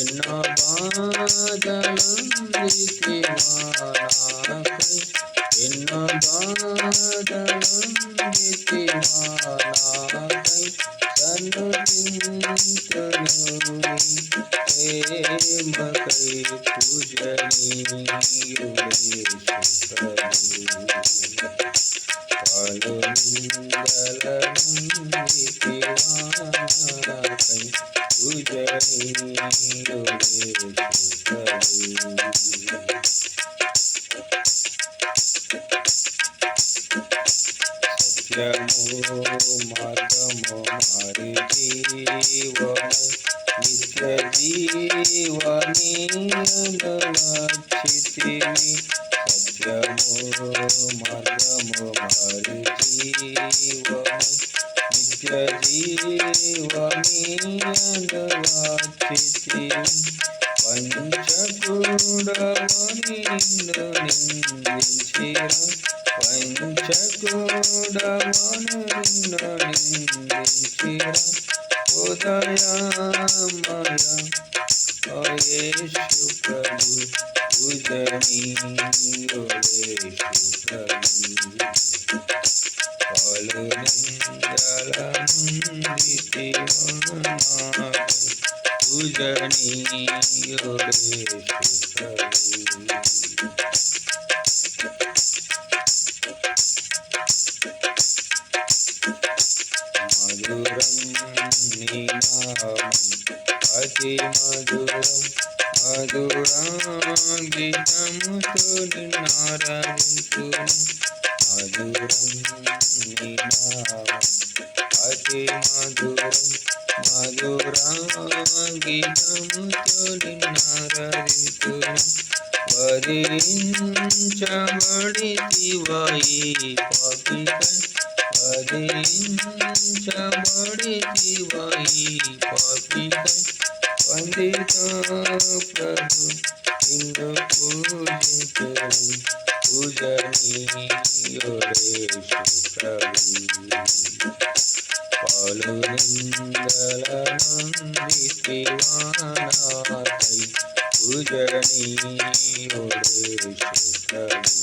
ఎన్నో బాధలందితివా నాకై, ఎన్నో బాధలందితివా నాకై, సన్నుతింతును ప్రేమకై పూజనీయుడే సుప్రభు. పలు నిందలనందితివా నాకై, పూజనీయుడే సుప్రభు. సత్యము మార్గము మారి జీవమై, నిత్య జీవని అనువచ్చితివి. సత్యము మార్గము మారి జీవమై, నిత్య జీవని అనువచ్చితివి. వంచకుడవని నిన్ను నిందించిరా, వంచకుడవని నిన్ను నిందించిరా. ఉదయమయ ఓ యేసు ప్రభు, పూజనీయుడే సుప్రభు. పలు నిందలనందితివా నాకై, పూజనీయుడే సుప్రభు. మధురం నీ నామం అతి మధురం, మధురాంగితముతో నిన్నారాధింతును. మధురం నీ నామం అతి మధురం, మధురాంగితముతో నిన్నారాధింతును. వరించబడితివా ఈ పాపికై, వరించబడితివా ఈ పాపికై. వందిత ప్రభు నిన్ను పూజింతును, పూజనీయుడే సుప్రభు. పలు నిందలనందితివా నాకై, పూజనీయుడే సుప్రభు.